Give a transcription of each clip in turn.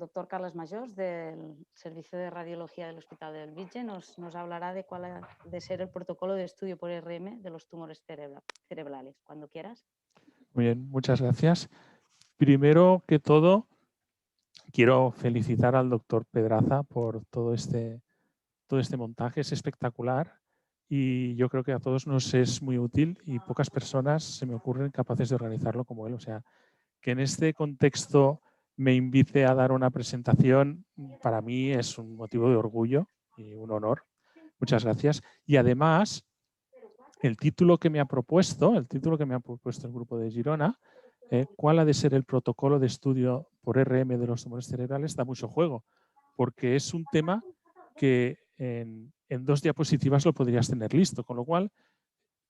doctor Carles Majós, del Servicio de Radiología del Hospital del Virgen. Nos hablará de cuál ha de ser el protocolo de estudio por RM de los tumores cerebrales. Cuando quieras. Muy bien, muchas gracias. Primero que todo, quiero felicitar al doctor Pedraza por todo este montaje. Es espectacular y yo creo que a todos nos es muy útil y pocas personas se me ocurren capaces de organizarlo como él. O sea, que en este contexto me invite a dar una presentación, para mí es un motivo de orgullo y un honor. Muchas gracias. Y además, el título que me ha propuesto, el grupo de Girona, ¿cuál ha de ser el protocolo de estudio por RM de los tumores cerebrales? Da mucho juego, porque es un tema que en 2 diapositivas lo podrías tener listo, con lo cual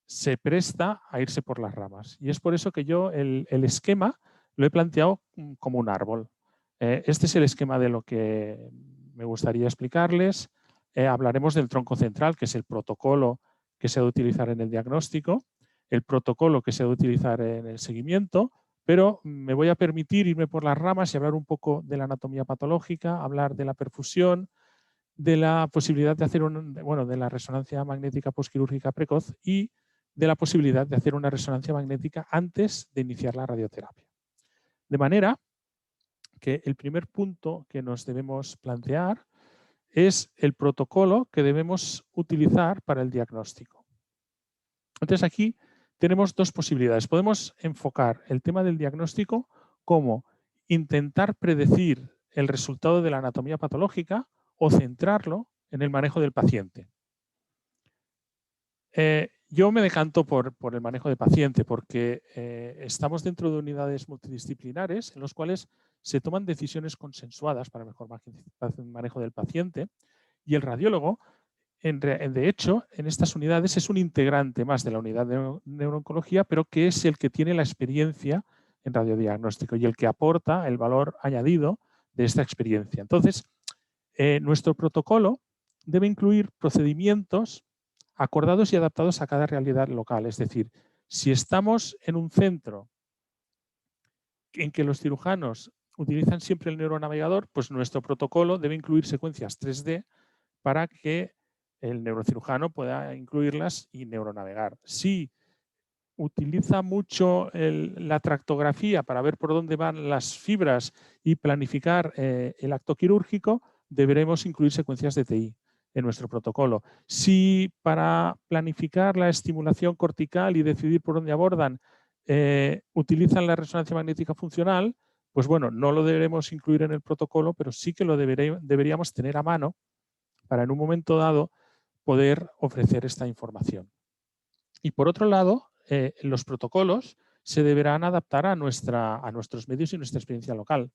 se presta a irse por las ramas. Y es por eso que yo el esquema lo he planteado como un árbol. Este es el esquema de lo que me gustaría explicarles. Hablaremos del tronco central, que es el protocolo que se ha de utilizar en el diagnóstico, el protocolo que se ha de utilizar en el seguimiento, pero me voy a permitir irme por las ramas y hablar un poco de la anatomía patológica, hablar de la perfusión, de la posibilidad de hacer de la resonancia magnética postquirúrgica precoz y de la posibilidad de hacer una resonancia magnética antes de iniciar la radioterapia. De manera que el primer punto que nos debemos plantear es el protocolo que debemos utilizar para el diagnóstico. Entonces aquí tenemos 2 posibilidades. Podemos enfocar el tema del diagnóstico como intentar predecir el resultado de la anatomía patológica o centrarlo en el manejo del paciente. Yo me decanto por el manejo de paciente porque estamos dentro de unidades multidisciplinares en los cuales se toman decisiones consensuadas para el mejor manejo del paciente y el radiólogo, de hecho, en estas unidades es un integrante más de la unidad de neurooncología, pero que es el que tiene la experiencia en radiodiagnóstico y el que aporta el valor añadido de esta experiencia. Entonces, nuestro protocolo debe incluir procedimientos acordados y adaptados a cada realidad local. Es decir, si estamos en un centro en que los cirujanos utilizan siempre el neuronavegador, pues nuestro protocolo debe incluir secuencias 3D para que el neurocirujano pueda incluirlas y neuronavegar. Si utiliza mucho la tractografía para ver por dónde van las fibras y planificar el acto quirúrgico, deberemos incluir secuencias de TI en nuestro protocolo. Si para planificar la estimulación cortical y decidir por dónde abordan utilizan la resonancia magnética funcional, pues bueno, no lo deberemos incluir en el protocolo, pero sí que lo deberíamos tener a mano para en un momento dado poder ofrecer esta información. Y por otro lado, los protocolos se deberán adaptar a nuestros medios y nuestra experiencia local.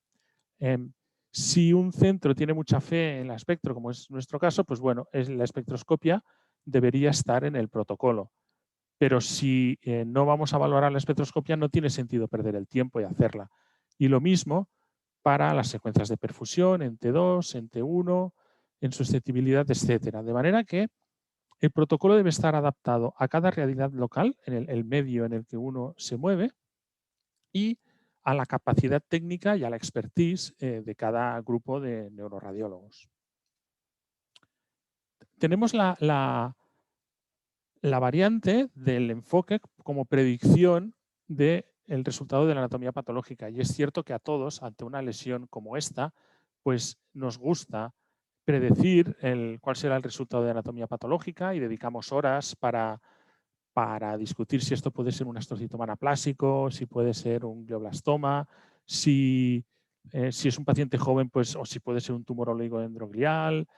Si un centro tiene mucha fe en la espectro, como es nuestro caso, pues bueno, la espectroscopia debería estar en el protocolo. Pero si no vamos a valorar la espectroscopia, no tiene sentido perder el tiempo y hacerla. Y lo mismo para las secuencias de perfusión en T2, en T1, en susceptibilidad, etcétera. De manera que el protocolo debe estar adaptado a cada realidad local, en el medio en el que uno se mueve, y a la capacidad técnica y a la expertise de cada grupo de neuroradiólogos. Tenemos la variante del enfoque como predicción del resultado de la anatomía patológica. Y es cierto que a todos, ante una lesión como esta, pues nos gusta predecir cuál será el resultado de anatomía patológica y dedicamos horas para discutir si esto puede ser un astrocitoma anaplásico, si puede ser un glioblastoma, si es un paciente joven, pues, o si puede ser un tumor oligodendroglial,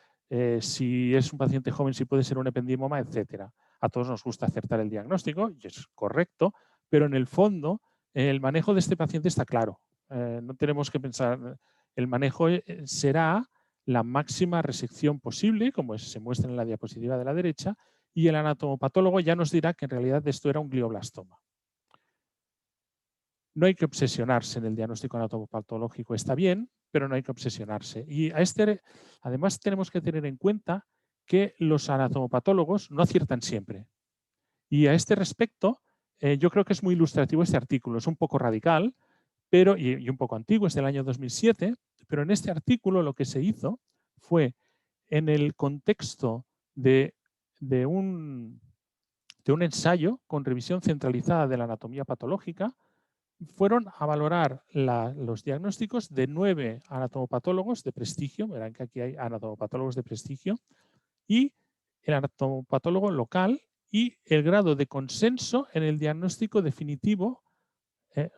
si es un paciente joven, si puede ser un ependimoma, etcétera. A todos nos gusta acertar el diagnóstico, y es correcto, pero en el fondo el manejo de este paciente está claro. No tenemos que pensar, el manejo será la máxima resección posible, como se muestra en la diapositiva de la derecha, y el anatomopatólogo ya nos dirá que en realidad esto era un glioblastoma. No hay que obsesionarse en el diagnóstico anatomopatológico, está bien, pero no hay que obsesionarse. Y además tenemos que tener en cuenta que los anatomopatólogos no aciertan siempre. Y a este respecto, yo creo que es muy ilustrativo este artículo. Es un poco radical, y un poco antiguo, es del año 2007, Pero en este artículo lo que se hizo fue, en el contexto de un ensayo con revisión centralizada de la anatomía patológica, fueron a valorar los diagnósticos de 9 anatomopatólogos de prestigio, verán que aquí hay anatomopatólogos de prestigio, y el anatomopatólogo local, y el grado de consenso en el diagnóstico definitivo, el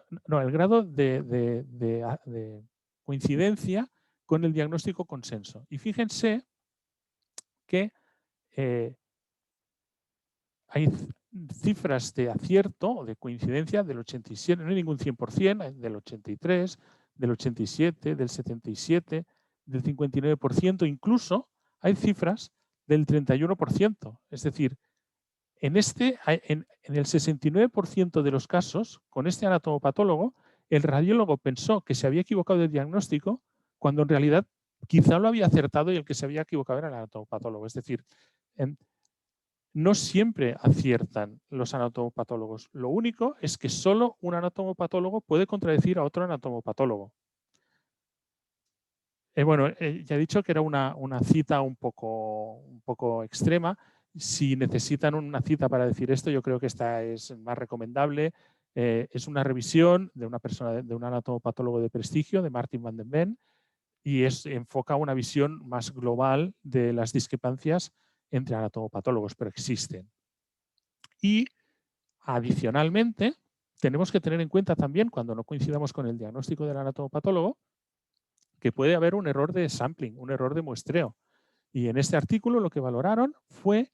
grado de coincidencia con el diagnóstico consenso. Y fíjense que hay cifras de acierto o de coincidencia del 87, no hay ningún 100%, del 83, del 87, del 77, del 59%, incluso hay cifras del 31%. Es decir, en el 69% de los casos, con este anatomopatólogo, el radiólogo pensó que se había equivocado de diagnóstico cuando en realidad quizá lo había acertado y el que se había equivocado era el anatomopatólogo. Es decir, no siempre aciertan los anatomopatólogos. Lo único es que solo un anatomopatólogo puede contradecir a otro anatomopatólogo. Ya he dicho que era una cita un poco extrema. Si necesitan una cita para decir esto, yo creo que esta es más recomendable. Es una revisión de una persona, de un anatomopatólogo de prestigio, de Martin van den Ven, y enfoca una visión más global de las discrepancias entre anatomopatólogos, pero existen. Y adicionalmente, tenemos que tener en cuenta también, cuando no coincidamos con el diagnóstico del anatomopatólogo, que puede haber un error de sampling, un error de muestreo. Y en este artículo lo que valoraron fue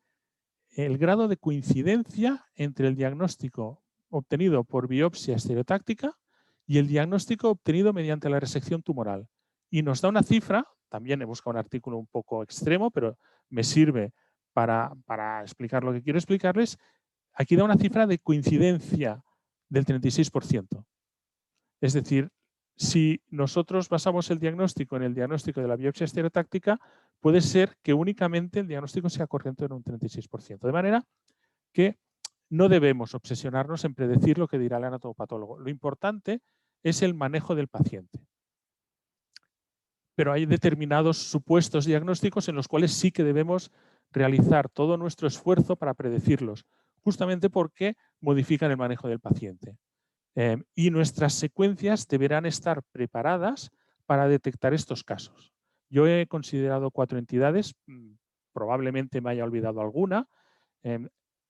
el grado de coincidencia entre el diagnóstico obtenido por biopsia estereotáctica y el diagnóstico obtenido mediante la resección tumoral. Y nos da una cifra, también he buscado un artículo un poco extremo, pero me sirve para explicar lo que quiero explicarles. Aquí da una cifra de coincidencia del 36%. Es decir, si nosotros basamos el diagnóstico en el diagnóstico de la biopsia estereotáctica, puede ser que únicamente el diagnóstico sea correcto en un 36%. De manera que no debemos obsesionarnos en predecir lo que dirá el anatomopatólogo. Lo importante es el manejo del paciente. Pero hay determinados supuestos diagnósticos en los cuales sí que debemos realizar todo nuestro esfuerzo para predecirlos, justamente porque modifican el manejo del paciente. Y nuestras secuencias deberán estar preparadas para detectar estos casos. Yo he considerado 4 entidades, probablemente me haya olvidado alguna.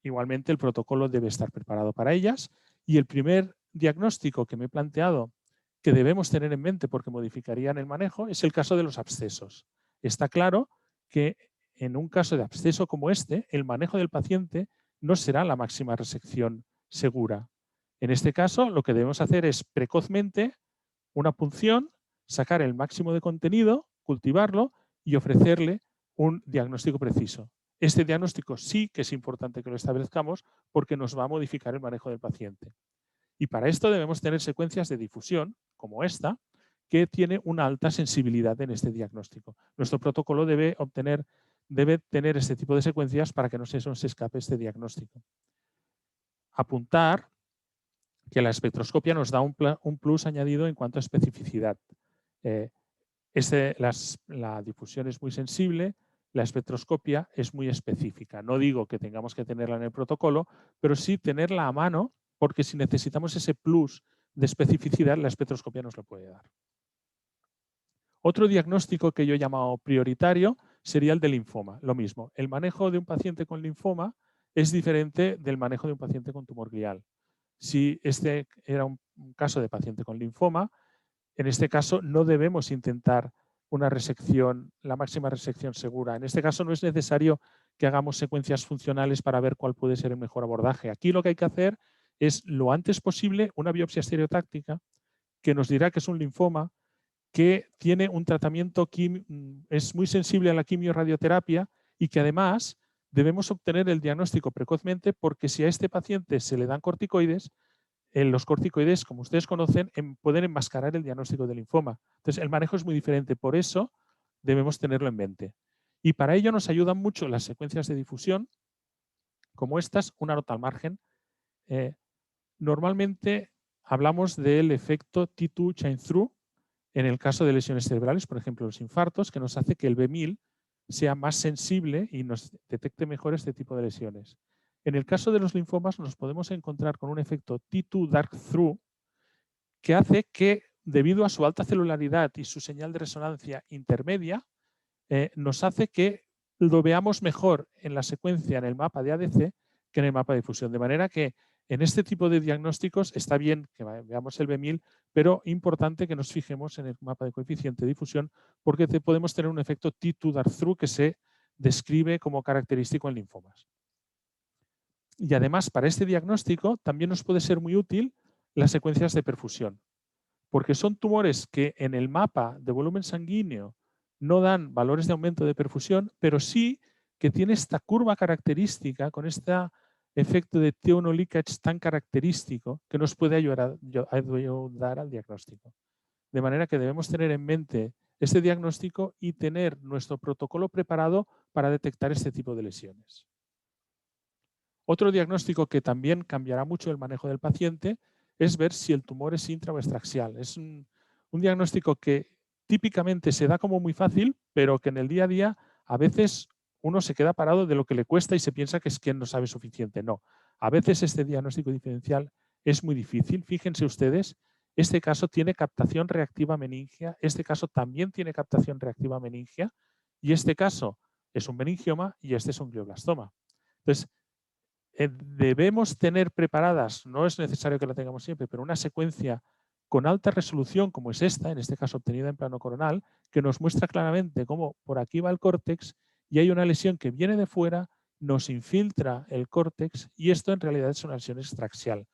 Igualmente el protocolo debe estar preparado para ellas. Y el primer diagnóstico que me he planteado que debemos tener en mente porque modificarían el manejo es el caso de los abscesos. Está claro que en un caso de absceso como este, el manejo del paciente no será la máxima resección segura. En este caso, lo que debemos hacer es precozmente una punción, sacar el máximo de contenido, cultivarlo y ofrecerle un diagnóstico preciso. Este diagnóstico sí que es importante que lo establezcamos porque nos va a modificar el manejo del paciente. Y para esto debemos tener secuencias de difusión, como esta, que tiene una alta sensibilidad en este diagnóstico. Nuestro protocolo debe tener este tipo de secuencias para que no se nos escape este diagnóstico. Apuntar que la espectroscopia nos da un plus añadido en cuanto a especificidad. La difusión es muy sensible, la espectroscopia es muy específica. No digo que tengamos que tenerla en el protocolo, pero sí tenerla a mano, porque si necesitamos ese plus de especificidad, la espectroscopia nos lo puede dar. Otro diagnóstico que yo he llamado prioritario sería el de linfoma. Lo mismo, el manejo de un paciente con linfoma es diferente del manejo de un paciente con tumor glial. Si este era un caso de paciente con linfoma, en este caso no debemos intentar una resección, la máxima resección segura. En este caso no es necesario que hagamos secuencias funcionales para ver cuál puede ser el mejor abordaje. Aquí lo que hay que hacer es lo antes posible una biopsia estereotáctica que nos dirá que es un linfoma, que tiene un tratamiento, es muy sensible a la quimio-radioterapia y que además debemos obtener el diagnóstico precozmente porque si a este paciente se le dan corticoides, los corticoides, como ustedes conocen, pueden enmascarar el diagnóstico del linfoma. Entonces, el manejo es muy diferente, por eso debemos tenerlo en mente. Y para ello nos ayudan mucho las secuencias de difusión, como estas, una nota al margen. Normalmente hablamos del efecto T2 chain through en el caso de lesiones cerebrales, por ejemplo, los infartos, que nos hace que el B1000 sea más sensible y nos detecte mejor este tipo de lesiones. En el caso de los linfomas nos podemos encontrar con un efecto T2 Dark Through que hace que, debido a su alta celularidad y su señal de resonancia intermedia, nos hace que lo veamos mejor en la secuencia, en el mapa de ADC, que en el mapa de difusión. De manera que en este tipo de diagnósticos está bien que veamos el B1000, pero importante que nos fijemos en el mapa de coeficiente de difusión porque podemos tener un efecto T2 Dark Through que se describe como característico en linfomas. Y además, para este diagnóstico también nos puede ser muy útil las secuencias de perfusión, porque son tumores que en el mapa de volumen sanguíneo no dan valores de aumento de perfusión, pero sí que tiene esta curva característica con este efecto de T1 leakage tan característico que nos puede ayudar al diagnóstico. De manera que debemos tener en mente este diagnóstico y tener nuestro protocolo preparado para detectar este tipo de lesiones. Otro diagnóstico que también cambiará mucho el manejo del paciente es ver si el tumor es intra o extraxial. Es un diagnóstico que típicamente se da como muy fácil, pero que en el día a día a veces uno se queda parado de lo que le cuesta y se piensa que es quien no sabe suficiente. No, a veces este diagnóstico diferencial es muy difícil. Fíjense ustedes, este caso tiene captación reactiva meningia, este caso también tiene captación reactiva meningia y este caso es un meningioma y este es un glioblastoma. Entonces, debemos tener preparadas, no es necesario que la tengamos siempre, pero una secuencia con alta resolución como es esta, en este caso obtenida en plano coronal, que nos muestra claramente cómo por aquí va el córtex y hay una lesión que viene de fuera, nos infiltra el córtex y esto en realidad es una lesión extraxial.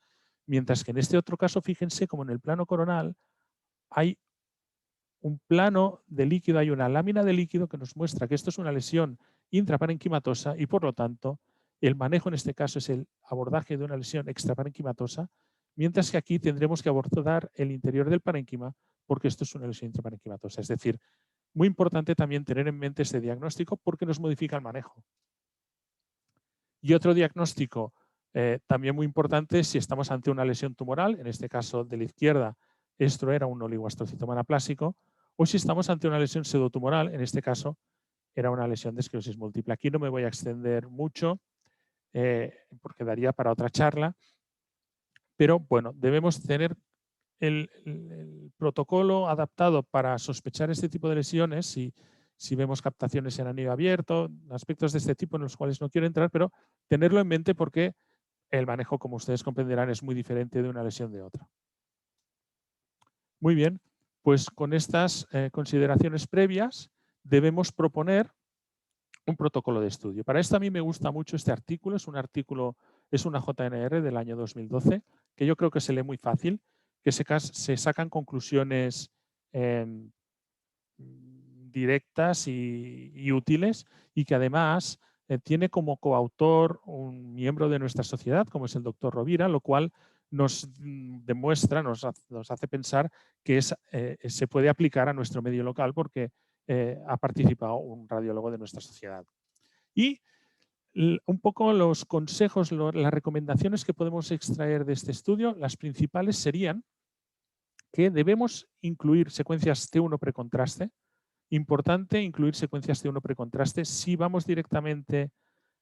Mientras que en este otro caso, fíjense como en el plano coronal hay un plano de líquido, hay una lámina de líquido que nos muestra que esto es una lesión intraparenquimatosa y por lo tanto el manejo en este caso es el abordaje de una lesión extraparenquimatosa, mientras que aquí tendremos que abordar el interior del parénquima porque esto es una lesión intraparenquimatosa. Es decir, muy importante también tener en mente este diagnóstico porque nos modifica el manejo. Y otro diagnóstico también muy importante si estamos ante una lesión tumoral, en este caso de la izquierda, esto era un oligoastrocitoma anaplásico, o si estamos ante una lesión pseudotumoral, en este caso era una lesión de esclerosis múltiple. Aquí no me voy a extender mucho porque daría para otra charla, pero bueno, debemos tener el protocolo adaptado para sospechar este tipo de lesiones si vemos captaciones en anillo abierto, aspectos de este tipo en los cuales no quiero entrar, pero tenerlo en mente porque el manejo, como ustedes comprenderán, es muy diferente de una lesión de otra. Muy bien, pues con estas consideraciones previas debemos proponer un protocolo de estudio. Para esto a mí me gusta mucho este artículo, es una JNR del año 2012, que yo creo que se lee muy fácil, que se sacan conclusiones directas y útiles y que además tiene como coautor un miembro de nuestra sociedad, como es el doctor Rovira, lo cual nos demuestra, nos hace pensar que se puede aplicar a nuestro medio local porque ha participado un radiólogo de nuestra sociedad. Y un poco los consejos, las recomendaciones que podemos extraer de este estudio, las principales serían que debemos incluir secuencias T1 precontraste. Importante incluir secuencias T1 precontraste. Si vamos directamente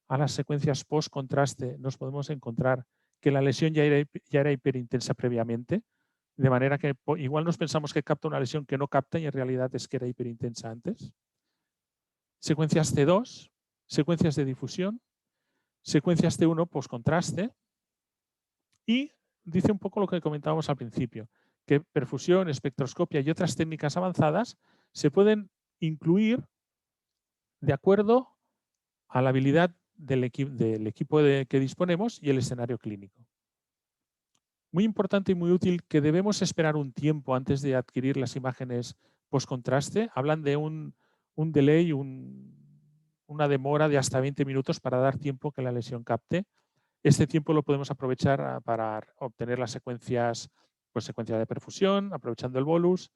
a las secuencias post-contraste, nos podemos encontrar que la lesión ya era hiperintensa previamente, de manera que igual nos pensamos que capta una lesión que no capta y en realidad es que era hiperintensa antes. Secuencias T2, secuencias de difusión, secuencias T1 post-contraste y dice un poco lo que comentábamos al principio, que perfusión, espectroscopia y otras técnicas avanzadas se pueden incluir de acuerdo a la habilidad del equipo que disponemos y el escenario clínico. Muy importante y muy útil que debemos esperar un tiempo antes de adquirir las imágenes post-contraste. Hablan de un delay, una demora de hasta 20 minutos para dar tiempo que la lesión capte. Este tiempo lo podemos aprovechar para obtener las secuencias, pues secuencia de perfusión, aprovechando el bolus,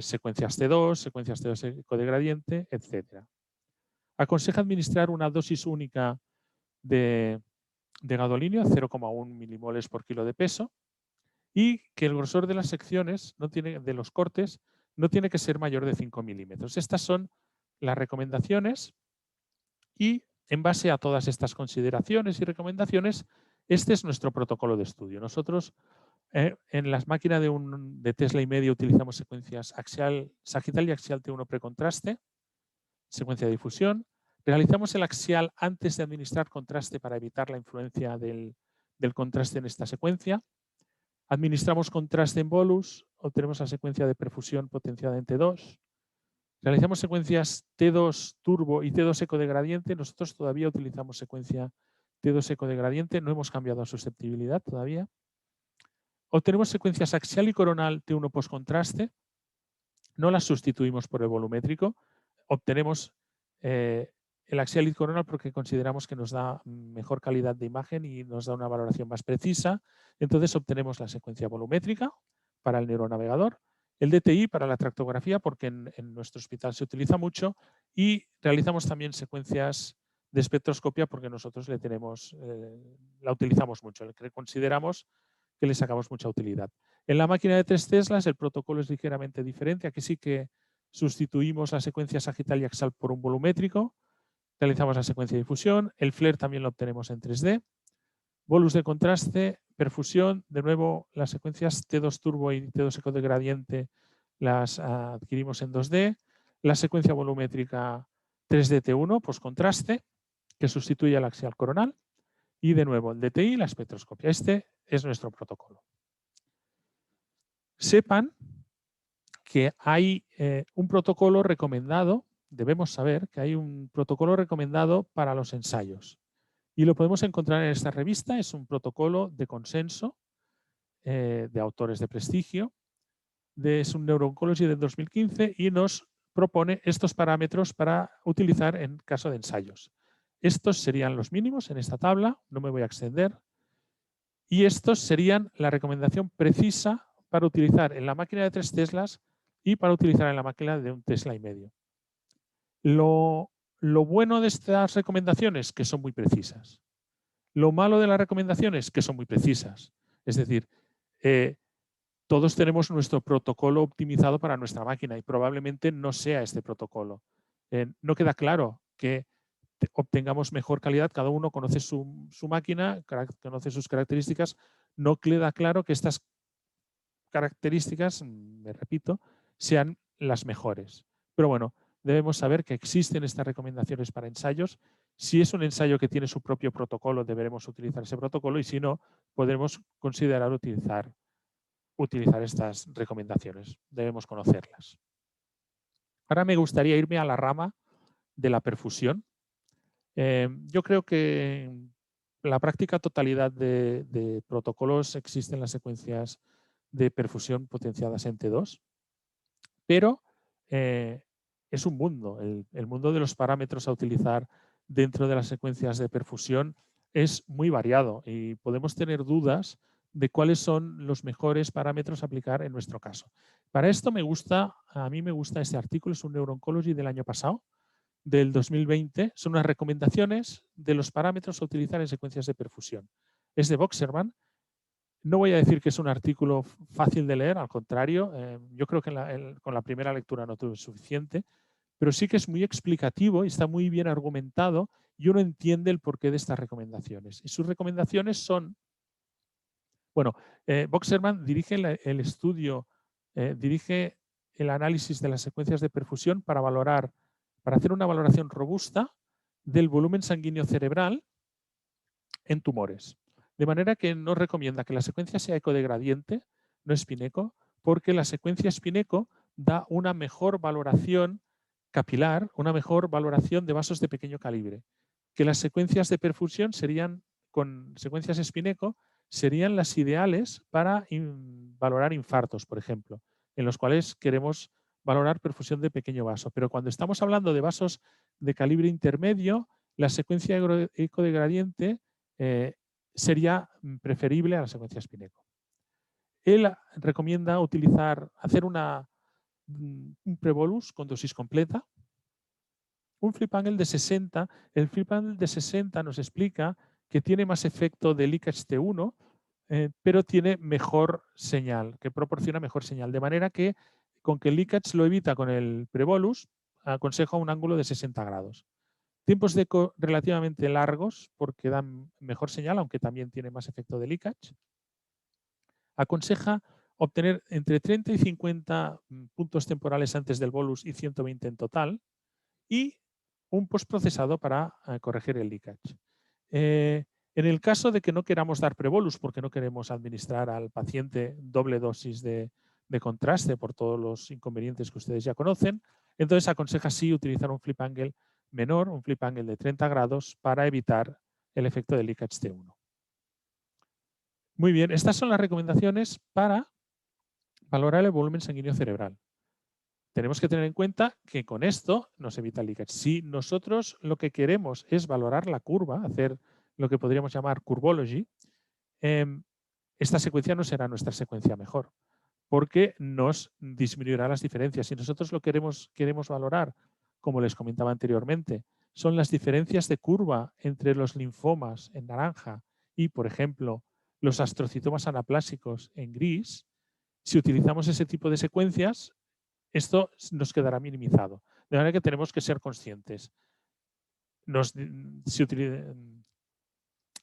secuencias T2, secuencias T2 codegradiente, etc. Aconseja administrar una dosis única de gadolinio, 0,1 milimoles por kilo de peso, y que el grosor de las secciones de los cortes no tiene que ser mayor de 5 milímetros. Estas son las recomendaciones y en base a todas estas consideraciones y recomendaciones, este es nuestro protocolo de estudio. Nosotros en las máquinas de Tesla y medio utilizamos secuencias axial, sagital y axial T1 precontraste, secuencia de difusión. Realizamos el axial antes de administrar contraste para evitar la influencia del contraste en esta secuencia. Administramos contraste en bolus, obtenemos la secuencia de perfusión potenciada en T2. Realizamos secuencias T2 turbo y T2 eco de gradiente. Nosotros todavía utilizamos secuencia T2 eco de gradiente, no hemos cambiado a susceptibilidad todavía. Obtenemos secuencias axial y coronal T1 postcontraste. No las sustituimos por el volumétrico. Obtenemos el axial y coronal porque consideramos que nos da mejor calidad de imagen y nos da una valoración más precisa. Entonces obtenemos la secuencia volumétrica para el neuronavegador, el DTI para la tractografía porque en nuestro hospital se utiliza mucho y realizamos también secuencias de espectroscopia porque nosotros la utilizamos mucho, que consideramos que le sacamos mucha utilidad. En la máquina de 3 Teslas el protocolo es ligeramente diferente. Aquí sí que sustituimos la secuencia sagital y axial por un volumétrico. Realizamos la secuencia de difusión. El flare también lo obtenemos en 3D. Bolus de contraste, perfusión. De nuevo, las secuencias T2 turbo y T2 eco de gradiente las adquirimos en 2D. La secuencia volumétrica 3D T1, postcontraste, que sustituye al axial coronal. Y de nuevo, el DTI y la espectroscopia. Este es nuestro protocolo. Sepan que hay un protocolo recomendado, debemos saber que hay un protocolo recomendado para los ensayos. Y lo podemos encontrar en esta revista, es un protocolo de consenso de autores de prestigio, es un Neuro-Oncology de 2015 y nos propone estos parámetros para utilizar en caso de ensayos. Estos serían los mínimos en esta tabla, no me voy a extender. Y estos serían la recomendación precisa para utilizar en la máquina de 3 Teslas y para utilizar en la máquina de 1 Tesla y medio. Lo bueno de estas recomendaciones, que son muy precisas. Lo malo de las recomendaciones, que son muy precisas. Es decir, todos tenemos nuestro protocolo optimizado para nuestra máquina y probablemente no sea este protocolo. No queda claro que obtengamos mejor calidad, cada uno conoce su máquina, conoce sus características, no queda claro que estas características, me repito, sean las mejores. Pero bueno, debemos saber que existen estas recomendaciones para ensayos. Si es un ensayo que tiene su propio protocolo, deberemos utilizar ese protocolo y si no, podremos considerar utilizar estas recomendaciones. Debemos conocerlas. Ahora me gustaría irme a la rama de la perfusión. Yo creo que en la práctica totalidad de protocolos existen las secuencias de perfusión potenciadas en T2, pero es un mundo. El mundo de los parámetros a utilizar dentro de las secuencias de perfusión es muy variado y podemos tener dudas de cuáles son los mejores parámetros a aplicar en nuestro caso. Para esto a mí me gusta este artículo, es un Neuro-Oncology del año pasado, del 2020, son unas recomendaciones de los parámetros a utilizar en secuencias de perfusión. Es de Boxerman. No voy a decir que es un artículo fácil de leer, al contrario, yo creo que con la primera lectura no tuve suficiente, pero sí que es muy explicativo y está muy bien argumentado y uno entiende el porqué de estas recomendaciones. Y sus recomendaciones son, bueno, Boxerman dirige el estudio, dirige el análisis de las secuencias de perfusión para hacer una valoración robusta del volumen sanguíneo cerebral en tumores. De manera que nos recomienda que la secuencia sea ecodegradiente, no espineco, porque la secuencia espineco da una mejor valoración capilar, una mejor valoración de vasos de pequeño calibre. Que las secuencias de perfusión con secuencias espineco, serían las ideales para valorar infartos, por ejemplo, en los cuales queremos valorar perfusión de pequeño vaso. Pero cuando estamos hablando de vasos de calibre intermedio, la secuencia ecodegradiente sería preferible a la secuencia Spineco. Él recomienda hacer un prebolus con dosis completa, un flip angle de 60. El flip angle de 60 nos explica que tiene más efecto de leakage T1, pero tiene mejor señal, que proporciona mejor señal. De manera que con que el leakage lo evita con el prebolus, aconseja un ángulo de 60 grados. Tiempos de eco relativamente largos porque dan mejor señal, aunque también tiene más efecto de leakage. Aconseja obtener entre 30 y 50 puntos temporales antes del bolus y 120 en total, y un postprocesado para corregir el leakage. En el caso de que no queramos dar prebolus porque no queremos administrar al paciente doble dosis de contraste por todos los inconvenientes que ustedes ya conocen, entonces aconseja sí utilizar un flip angle menor, un flip angle de 30 grados para evitar el efecto del leakage T1. Muy bien, estas son las recomendaciones para valorar el volumen sanguíneo cerebral. Tenemos que tener en cuenta que con esto nos evita el leakage. Si nosotros lo que queremos es valorar la curva, hacer lo que podríamos llamar curvology, esta secuencia no será nuestra secuencia mejor, porque nos disminuirá las diferencias. Si nosotros lo queremos valorar, como les comentaba anteriormente, son las diferencias de curva entre los linfomas en naranja y, por ejemplo, los astrocitomas anaplásicos en gris. Si utilizamos ese tipo de secuencias, esto nos quedará minimizado. De manera que tenemos que ser conscientes.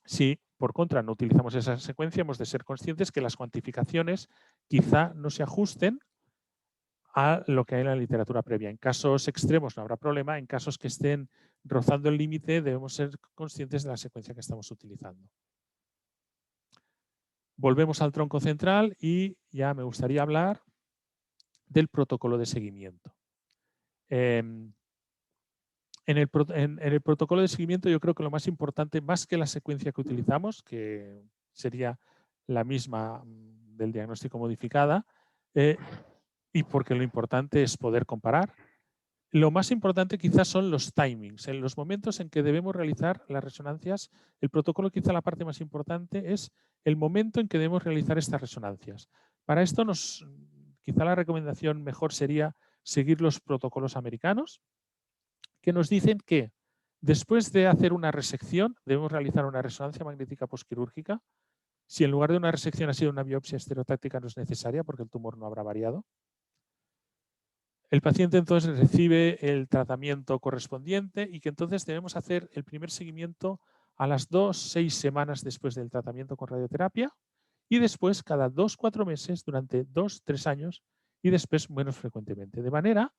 Si por contra no utilizamos esa secuencia, hemos de ser conscientes que las cuantificaciones quizá no se ajusten a lo que hay en la literatura previa. En casos extremos no habrá problema, en casos que estén rozando el límite debemos ser conscientes de la secuencia que estamos utilizando. Volvemos al tronco central y ya me gustaría hablar del protocolo de seguimiento. En el protocolo de seguimiento yo creo que lo más importante, más que la secuencia que utilizamos, que sería la misma del diagnóstico modificada, y porque lo importante es poder comparar, lo más importante quizás son los timings, en los momentos en que debemos realizar las resonancias. El protocolo, quizá la parte más importante es el momento en que debemos realizar estas resonancias. Para esto quizá la recomendación mejor sería seguir los protocolos americanos, que nos dicen que después de hacer una resección debemos realizar una resonancia magnética postquirúrgica. Si en lugar de una resección ha sido una biopsia estereotáctica no es necesaria porque el tumor no habrá variado. El paciente entonces recibe el tratamiento correspondiente y que entonces debemos hacer el primer seguimiento a las 2-6 semanas después del tratamiento con radioterapia y después cada 2-4 meses durante 2-3 años y después menos frecuentemente. De manera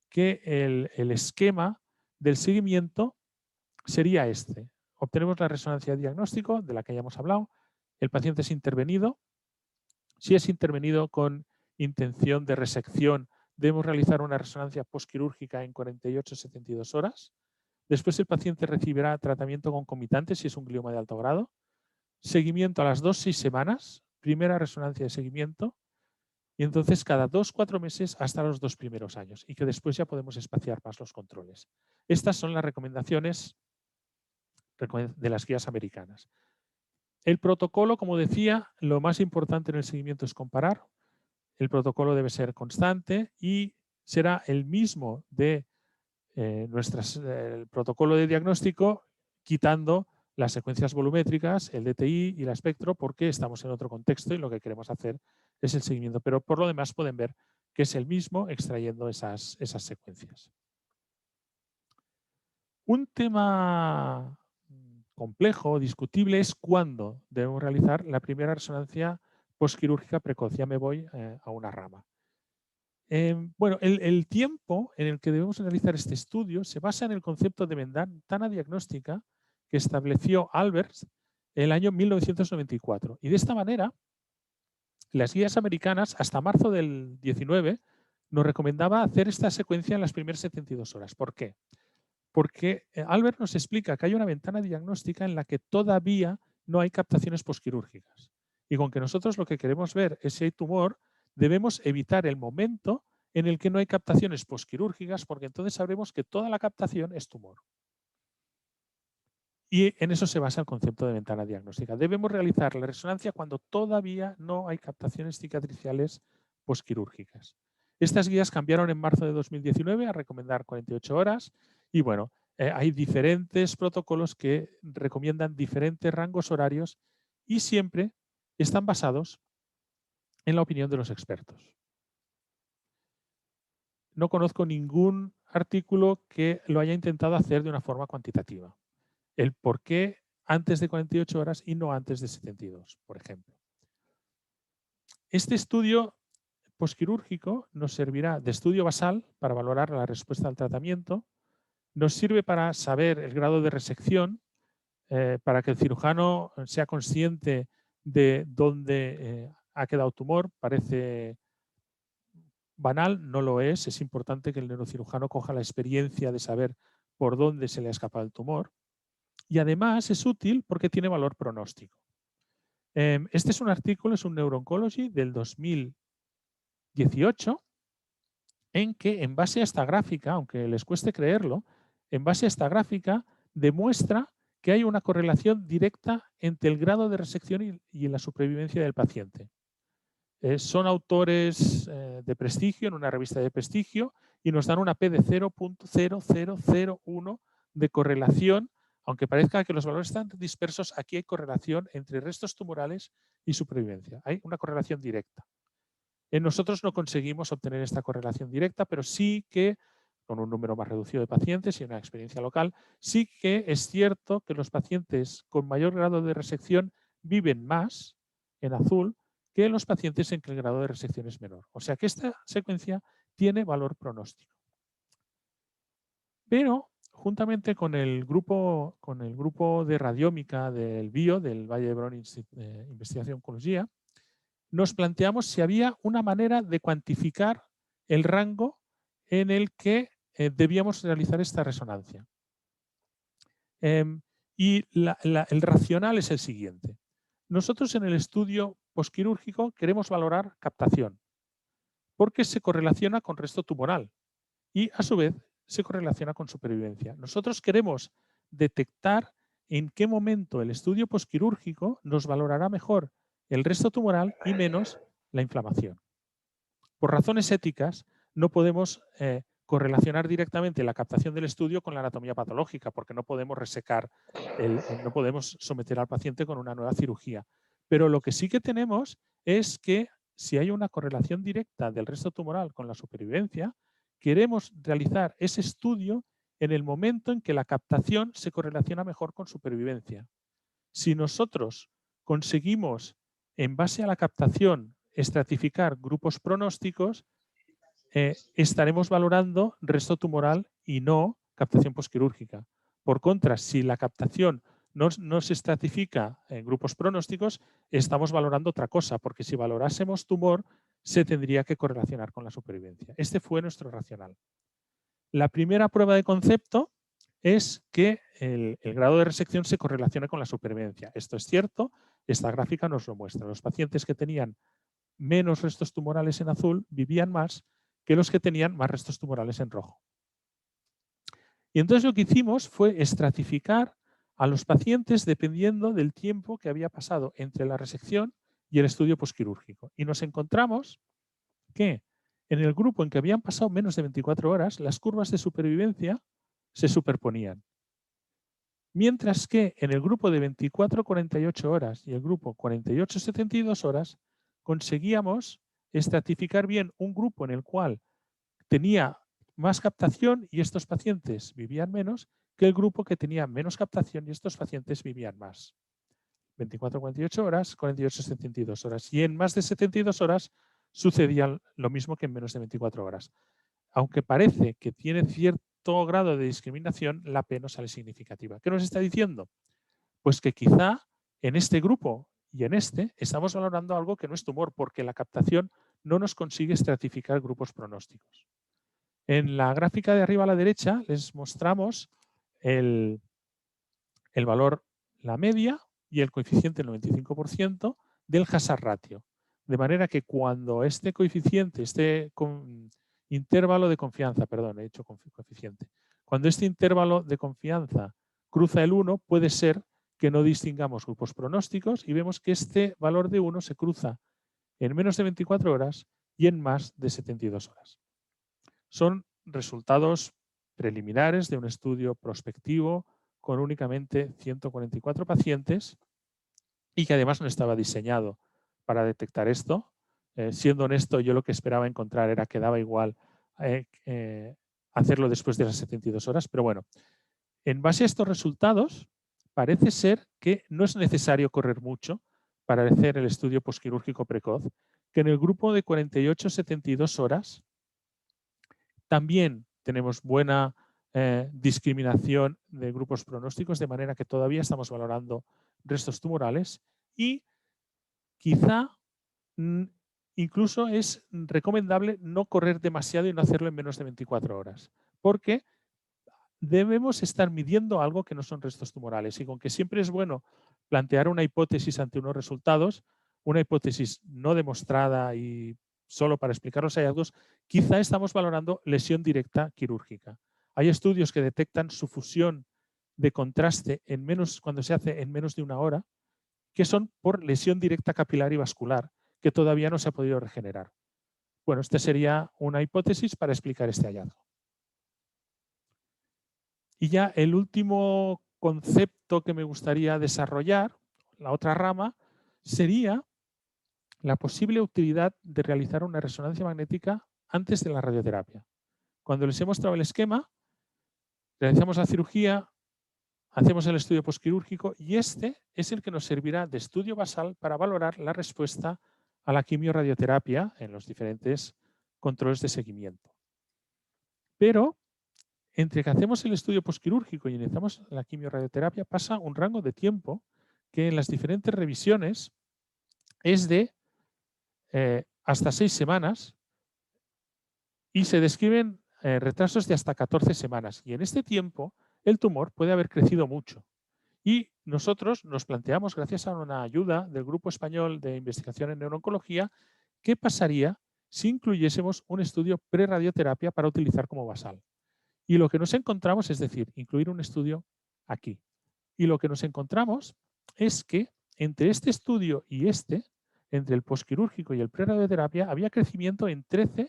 que el esquema del seguimiento sería este. Obtenemos la resonancia de diagnóstico de la que ya hemos hablado. El paciente es intervenido. Si es intervenido con intención de resección, debemos realizar una resonancia postquirúrgica en 48-72 horas. Después el paciente recibirá tratamiento concomitante si es un glioma de alto grado. Seguimiento a las 2-6 semanas, primera resonancia de seguimiento, y entonces cada 2-4 meses hasta los 2 primeros años, y que después ya podemos espaciar más los controles. Estas son las recomendaciones de las guías americanas. El protocolo, como decía, lo más importante en el seguimiento es comparar. El protocolo debe ser constante y será el mismo de el protocolo de diagnóstico, quitando las secuencias volumétricas, el DTI y la espectro, porque estamos en otro contexto y lo que queremos hacer es el seguimiento. Pero por lo demás pueden ver que es el mismo extrayendo esas secuencias. Un tema complejo, discutible, es cuándo debemos realizar la primera resonancia postquirúrgica precoz. Ya me voy a una rama. Bueno, el tiempo en el que debemos realizar este estudio se basa en el concepto de ventana diagnóstica que estableció Alberts en el año 1994. Y de esta manera, las guías americanas, hasta marzo del 19, nos recomendaba hacer esta secuencia en las primeras 72 horas. ¿Por qué? Porque Albert nos explica que hay una ventana diagnóstica en la que todavía no hay captaciones postquirúrgicas. Y con que nosotros lo que queremos ver es si hay tumor, debemos evitar el momento en el que no hay captaciones postquirúrgicas, porque entonces sabremos que toda la captación es tumor. Y en eso se basa el concepto de ventana diagnóstica. Debemos realizar la resonancia cuando todavía no hay captaciones cicatriciales postquirúrgicas. Estas guías cambiaron en marzo de 2019 a recomendar 48 horas y bueno, hay diferentes protocolos que recomiendan diferentes rangos horarios y siempre están basados en la opinión de los expertos. no conozco ningún artículo que lo haya intentado hacer de una forma cuantitativa. El por qué antes de 48 horas y no antes de 72, por ejemplo. Este estudio posquirúrgico nos servirá de estudio basal para valorar la respuesta al tratamiento, nos sirve para saber el grado de resección, para que el cirujano sea consciente de dónde ha quedado tumor. Parece banal, no lo es importante que el neurocirujano coja la experiencia de saber por dónde se le ha escapado el tumor. Y además es útil porque tiene valor pronóstico. Este es un artículo, es un Neuro-Oncology del 2018, en que en base a esta gráfica, aunque les cueste creerlo, en base a esta gráfica demuestra que hay una correlación directa entre el grado de resección y la supervivencia del paciente. Son autores de prestigio, en una revista de prestigio, y nos dan una P de 0.0001 de correlación. Aunque parezca que los valores están dispersos, aquí hay correlación entre restos tumorales y supervivencia. Hay una correlación directa. Nosotros no conseguimos obtener esta correlación directa, pero sí que, con un número más reducido de pacientes y una experiencia local, sí que es cierto que los pacientes con mayor grado de resección viven más, en azul, que los pacientes en que el grado de resección es menor. O sea que esta secuencia tiene valor pronóstico. Pero, juntamente con el grupo de radiómica del BIO, del Vall d'Hebron Investigación Oncología, nos planteamos si había una manera de cuantificar el rango en el que debíamos realizar esta resonancia. Y el racional es el siguiente. Nosotros en el estudio posquirúrgico queremos valorar captación, porque se correlaciona con resto tumoral y a su vez se correlaciona con supervivencia. Nosotros queremos detectar en qué momento el estudio posquirúrgico nos valorará mejor el resto tumoral y menos la inflamación. Por razones éticas, no podemos correlacionar directamente la captación del estudio con la anatomía patológica, porque no podemos resecar, no podemos someter al paciente con una nueva cirugía. Pero lo que sí que tenemos es que si hay una correlación directa del resto tumoral con la supervivencia, queremos realizar ese estudio en el momento en que la captación se correlaciona mejor con supervivencia. Si nosotros conseguimos, en base a la captación, estratificar grupos pronósticos, estaremos valorando resto tumoral y no captación posquirúrgica. Por contra, si la captación no se estratifica en grupos pronósticos, estamos valorando otra cosa, porque si valorásemos tumor, se tendría que correlacionar con la supervivencia. Este fue nuestro racional. La primera prueba de concepto es que el grado de resección se correlaciona con la supervivencia. Esto es cierto, esta gráfica nos lo muestra. Los pacientes que tenían menos restos tumorales en azul vivían más que los que tenían más restos tumorales en rojo. Y entonces lo que hicimos fue estratificar a los pacientes dependiendo del tiempo que había pasado entre la resección y el estudio posquirúrgico. Y nos encontramos que en el grupo en que habían pasado menos de 24 horas, las curvas de supervivencia se superponían. Mientras que en el grupo de 24-48 horas y el grupo 48-72 horas, conseguíamos estratificar bien un grupo en el cual tenía más captación y estos pacientes vivían menos que el grupo que tenía menos captación y estos pacientes vivían más. 24-48 horas, 48-72 horas. Y en más de 72 horas sucedía lo mismo que en menos de 24 horas. Aunque parece que tiene cierto grado de discriminación, la P no sale significativa. ¿Qué nos está diciendo? Pues que quizá en este grupo y en este estamos valorando algo que no es tumor, porque la captación no nos consigue estratificar grupos pronósticos. En la gráfica de arriba a la derecha les mostramos el valor, la media y el coeficiente del 95% del hazard ratio. De manera que cuando este coeficiente, intervalo de confianza, perdón, he hecho coeficiente. Cuando este intervalo de confianza cruza el 1, puede ser que no distingamos grupos pronósticos y vemos que este valor de 1 se cruza en menos de 24 horas y en más de 72 horas. Son resultados preliminares de un estudio prospectivo con únicamente 144 pacientes y que además no estaba diseñado para detectar esto. Siendo honesto, yo lo que esperaba encontrar era que daba igual hacerlo después de las 72 horas. Pero bueno, en base a estos resultados, parece ser que no es necesario correr mucho para hacer el estudio posquirúrgico precoz, que en el grupo de 48-72 horas también tenemos buena discriminación de grupos pronósticos, de manera que todavía estamos valorando restos tumorales y quizá incluso es recomendable no correr demasiado y no hacerlo en menos de 24 horas, porque debemos estar midiendo algo que no son restos tumorales y con que siempre es bueno plantear una hipótesis ante unos resultados, una hipótesis no demostrada y solo para explicar los hallazgos, quizá estamos valorando lesión directa quirúrgica. Hay estudios que detectan su fusión de contraste cuando se hace en menos de una hora, que son por lesión directa capilar y vascular, que todavía no se ha podido regenerar. Bueno, esta sería una hipótesis para explicar este hallazgo. Y ya el último concepto que me gustaría desarrollar, la otra rama, sería la posible utilidad de realizar una resonancia magnética antes de la radioterapia. Cuando les he mostrado el esquema, realizamos la cirugía, hacemos el estudio posquirúrgico y este es el que nos servirá de estudio basal para valorar la respuesta a la quimiorradioterapia en los diferentes controles de seguimiento. Pero entre que hacemos el estudio posquirúrgico y iniciamos la quimiorradioterapia pasa un rango de tiempo que en las diferentes revisiones es de hasta 6 semanas y se describen retrasos de hasta 14 semanas. Y en este tiempo el tumor puede haber crecido mucho. Y nosotros nos planteamos, gracias a una ayuda del Grupo Español de Investigación en Neurooncología, qué pasaría si incluyésemos un estudio pre-radioterapia para utilizar como basal. Y lo que nos encontramos, es decir, incluir un estudio aquí. Y lo que nos encontramos es que entre este estudio y entre el posquirúrgico y el pre-radioterapia, había crecimiento en 13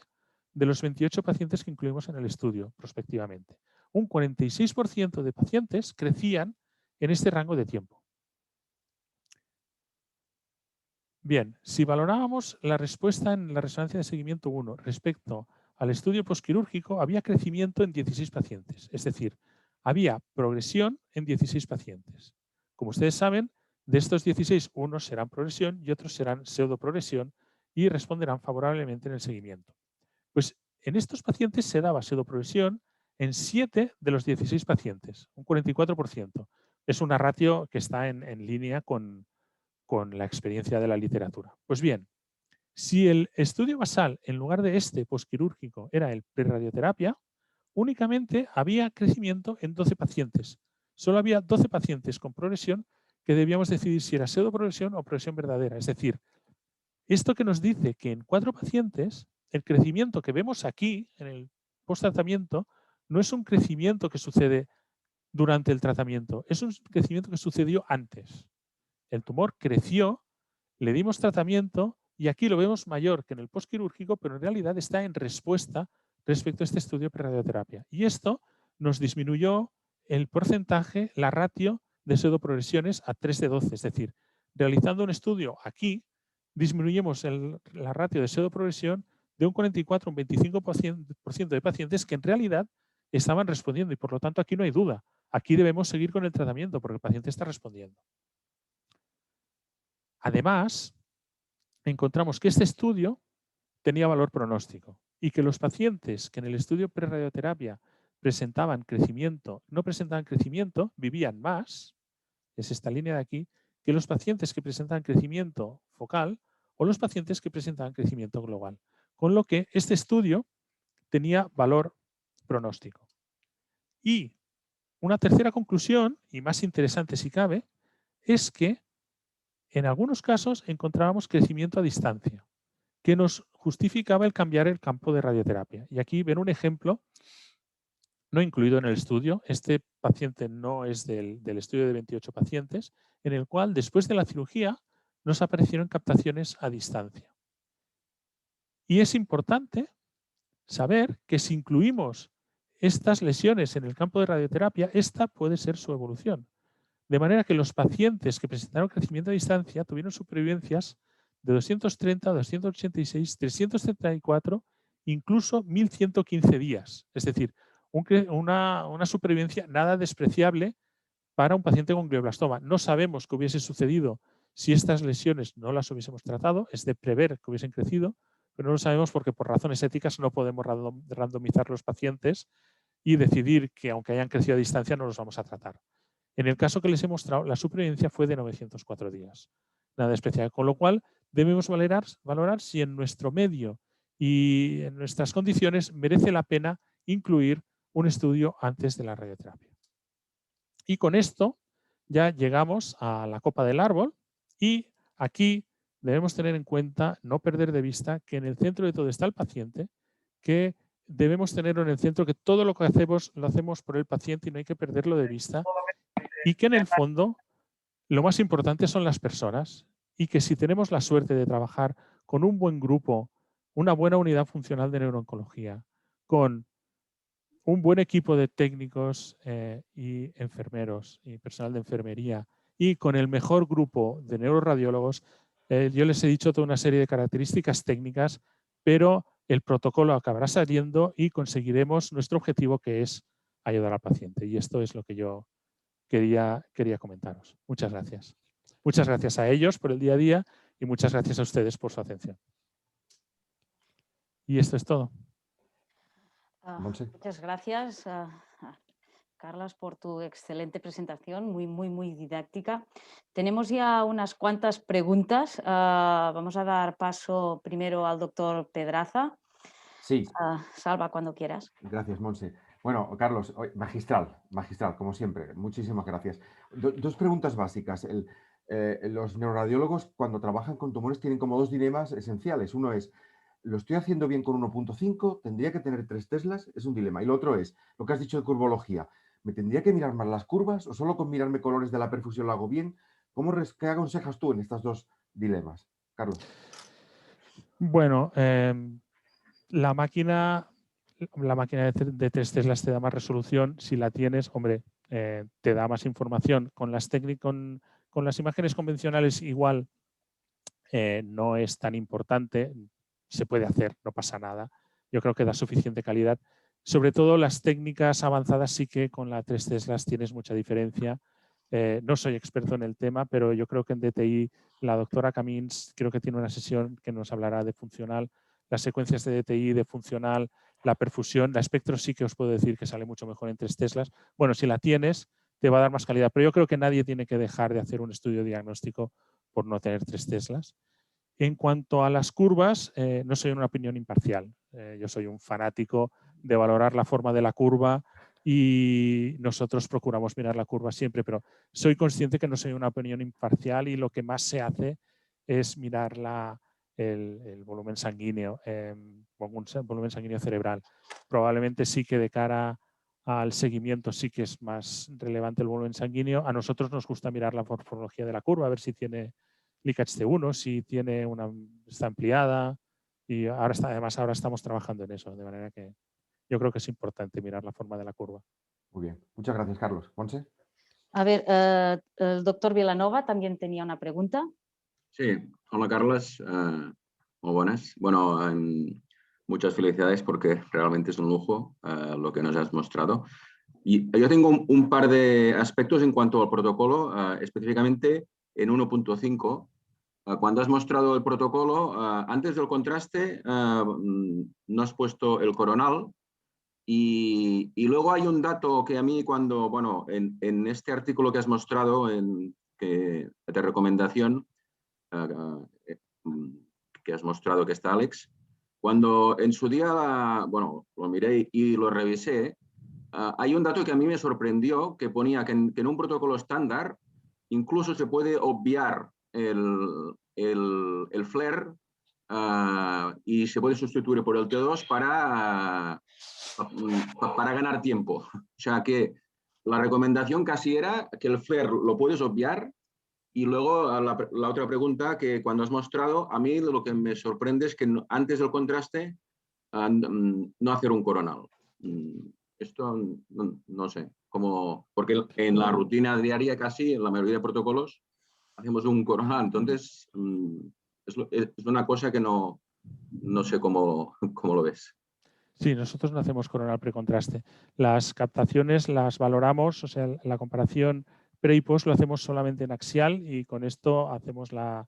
de los 28 pacientes que incluimos en el estudio prospectivamente. Un 46% de pacientes crecían en este rango de tiempo. Bien, si valorábamos la respuesta en la resonancia de seguimiento 1 respecto al estudio posquirúrgico, había crecimiento en 16 pacientes, es decir, había progresión en 16 pacientes. Como ustedes saben, de estos 16, unos serán progresión y otros serán pseudoprogresión y responderán favorablemente en el seguimiento. Pues en estos pacientes se daba pseudoprogresión en 7 de los 16 pacientes, un 44%. Es una ratio que está en línea con la experiencia de la literatura. Pues bien, si el estudio basal, en lugar de este posquirúrgico, era el pre-radioterapia, únicamente había crecimiento en 12 pacientes. Solo había 12 pacientes con progresión que debíamos decidir si era pseudoprogresión o progresión verdadera. Es decir, esto que nos dice que en 4 pacientes el crecimiento que vemos aquí en el post-tratamiento no es un crecimiento que sucede durante el tratamiento, es un crecimiento que sucedió antes. El tumor creció, le dimos tratamiento y aquí lo vemos mayor que en el posquirúrgico, pero en realidad está en respuesta respecto a este estudio pre-radioterapia. Y esto nos disminuyó el porcentaje, la ratio de pseudoprogresiones a 3 de 12. Es decir, realizando un estudio aquí, disminuyemos la ratio de pseudoprogresión de un 44 a un 25% de pacientes que en realidad estaban respondiendo y por lo tanto aquí no hay duda. Aquí debemos seguir con el tratamiento porque el paciente está respondiendo. Además, encontramos que este estudio tenía valor pronóstico y que los pacientes que en el estudio pre-radioterapia presentaban crecimiento, no presentaban crecimiento, vivían más, es esta línea de aquí, que los pacientes que presentaban crecimiento focal o los pacientes que presentaban crecimiento global. Con lo que este estudio tenía valor pronóstico. Y una tercera conclusión, y más interesante si cabe, es que en algunos casos encontrábamos crecimiento a distancia, que nos justificaba el cambiar el campo de radioterapia. Y aquí ven un ejemplo, no incluido en el estudio, este paciente no es del estudio de 28 pacientes, en el cual después de la cirugía nos aparecieron captaciones a distancia. Y es importante saber que si incluimos estas lesiones en el campo de radioterapia, esta puede ser su evolución. De manera que los pacientes que presentaron crecimiento a distancia tuvieron supervivencias de 230, 286, 334 incluso 1115 días. Es decir, una supervivencia nada despreciable para un paciente con glioblastoma. No sabemos qué hubiese sucedido si estas lesiones no las hubiésemos tratado, es de prever que hubiesen crecido, pero no lo sabemos porque por razones éticas no podemos randomizar los pacientes y decidir que aunque hayan crecido a distancia no los vamos a tratar. En el caso que les he mostrado, la supervivencia fue de 904 días. Nada especial, con lo cual debemos valorar si en nuestro medio y en nuestras condiciones merece la pena incluir un estudio antes de la radioterapia. Y con esto ya llegamos a la copa del árbol y aquí debemos tener en cuenta, no perder de vista que en el centro de todo está el paciente, que debemos tenerlo en el centro, que todo lo que hacemos lo hacemos por el paciente y no hay que perderlo de vista y que en el fondo lo más importante son las personas y que si tenemos la suerte de trabajar con un buen grupo, una buena unidad funcional de neurooncología, con un buen equipo de técnicos y enfermeros y personal de enfermería y con el mejor grupo de neuroradiólogos, yo les he dicho toda una serie de características técnicas, pero el protocolo acabará saliendo y conseguiremos nuestro objetivo, que es ayudar al paciente. Y esto es lo que yo quería comentaros. Muchas gracias. Muchas gracias a ellos por el día a día y muchas gracias a ustedes por su atención. Y esto es todo. Muchas gracias, Carlos, por tu excelente presentación, muy didáctica. Tenemos ya unas cuantas preguntas. Vamos a dar paso primero al doctor Pedraza. Sí. Salva, cuando quieras. Gracias, Monse. Bueno, Carlos, magistral, como siempre. Muchísimas gracias. Dos preguntas básicas. Los neuroradiólogos, cuando trabajan con tumores, tienen como dos dilemas esenciales. Uno es, ¿lo estoy haciendo bien con 1.5? ¿Tendría que tener 3 teslas? Es un dilema. Y lo otro es, lo que has dicho de curvología. ¿Me tendría que mirar más las curvas o solo con mirarme colores de la perfusión lo hago bien? ¿Qué aconsejas tú en estos dos dilemas, Carlos? Bueno, la máquina de 3 teslas te da más resolución. Si la tienes, hombre, te da más información. Con las imágenes convencionales igual no es tan importante. Se puede hacer, no pasa nada. Yo creo que da suficiente calidad. Sobre todo las técnicas avanzadas sí que con la 3 teslas tienes mucha diferencia. No soy experto en el tema, pero yo creo que en DTI la doctora Camins creo que tiene una sesión que nos hablará de funcional, las secuencias de DTI, de funcional, la perfusión, la espectro sí que os puedo decir que sale mucho mejor en 3 teslas. Bueno, si la tienes, te va a dar más calidad, pero yo creo que nadie tiene que dejar de hacer un estudio diagnóstico por no tener 3 teslas. En cuanto a las curvas, no soy una opinión imparcial. Yo soy un fanático de valorar la forma de la curva y nosotros procuramos mirar la curva siempre, pero soy consciente que no soy una opinión imparcial y lo que más se hace es mirar el volumen sanguíneo, volumen sanguíneo cerebral. Probablemente sí que de cara al seguimiento sí que es más relevante el volumen sanguíneo. A nosotros nos gusta mirar la morfología de la curva, a ver si tiene LICACH-T1, si está ampliada y además ahora estamos trabajando en eso, de manera que yo creo que es importante mirar la forma de la curva. Muy bien. Muchas gracias, Carlos. Monse. A ver, el doctor Vilanova también tenía una pregunta. Sí, hola Carlos, muy buenas. Bueno, muchas felicidades porque realmente es un lujo lo que nos has mostrado. Y yo tengo un par de aspectos en cuanto al protocolo, específicamente en 1.5. Cuando has mostrado el protocolo, antes del contraste no has puesto el coronal y luego hay un dato que a mí cuando, bueno, en este artículo que has mostrado de recomendación, que has mostrado que está Alex, cuando en su día, bueno, lo miré y lo revisé, hay un dato que a mí me sorprendió, que ponía que en un protocolo estándar incluso se puede obviar el flare y se puede sustituir por el T2 para ganar tiempo. O sea que la recomendación casi era que el flare lo puedes obviar. Y luego la otra pregunta que cuando has mostrado, a mí lo que me sorprende es que antes del contraste no hacer un coronal. Esto no sé, porque en la rutina diaria casi, en la mayoría de protocolos, hacemos un coronal. Entonces, es una cosa que no No sé cómo lo ves. Sí, nosotros no hacemos coronal precontraste. Las captaciones las valoramos, o sea, la comparación pre y post lo hacemos solamente en axial y con esto hacemos lo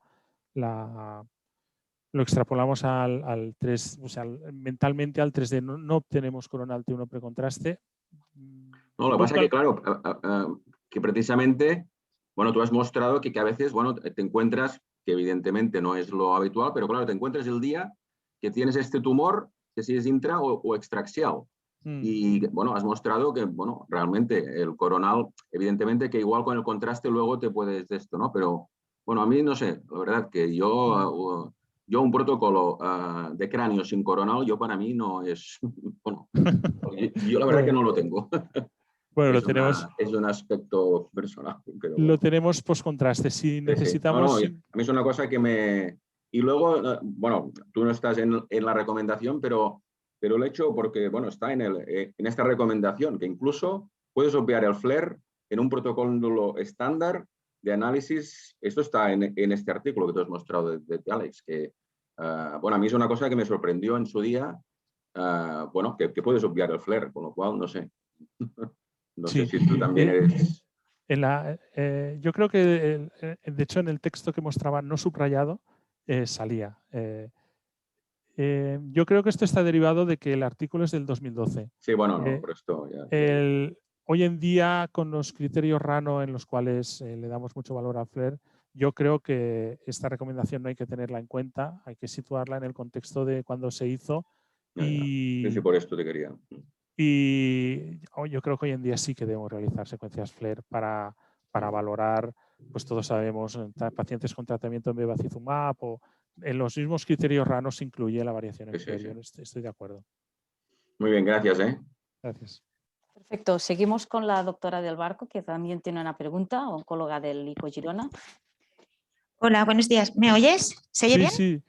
extrapolamos al 3, o sea, mentalmente al 3D. No obtenemos coronal T1 precontraste. No, lo que pasa es que, claro, que precisamente, bueno, tú has mostrado que a veces, bueno, te encuentras, que evidentemente no es lo habitual, pero claro, te encuentras el día que tienes este tumor, que si es intra o extraaxial. Y, bueno, has mostrado que, bueno, realmente el coronal, evidentemente que igual con el contraste luego te puedes de esto, ¿no? Pero, bueno, a mí no sé, la verdad que yo un protocolo de cráneo sin coronal, yo para mí no es, bueno, yo la verdad que no lo tengo. Bueno, Es un aspecto personal. Pero lo bueno. tenemos post-contraste. Si necesitamos... Sí. No, a mí es una cosa que me... Y luego, bueno, tú no estás en la recomendación, pero el hecho, porque, bueno, está en esta recomendación, que incluso puedes obviar el flare en un protocolo estándar de análisis. Esto está en este artículo que tú has mostrado de Alex, que, bueno, a mí es una cosa que me sorprendió en su día, bueno, que puedes obviar el flare, con lo cual, no sé. No sé si tú también eres... yo creo que, de hecho, en el texto que mostraba no subrayado, salía. Yo creo que esto está derivado de que el artículo es del 2012. Sí, bueno, no, por esto ya. Hoy en día, con los criterios RANO en los cuales le damos mucho valor a FLAIR, yo creo que esta recomendación no hay que tenerla en cuenta, hay que situarla en el contexto de cuando se hizo. Sí, por esto te quería. Y yo creo que hoy en día sí que debemos realizar secuencias FLAIR para valorar, pues todos sabemos, pacientes con tratamiento en bevacizumab o en los mismos criterios RANO se incluye la variación exterior. Estoy de acuerdo. Muy bien, gracias. Gracias. Perfecto. Seguimos con la doctora del Barco, que también tiene una pregunta, oncóloga del ICO Girona. Hola, buenos días. ¿Me oyes? ¿Se oye bien? Sí.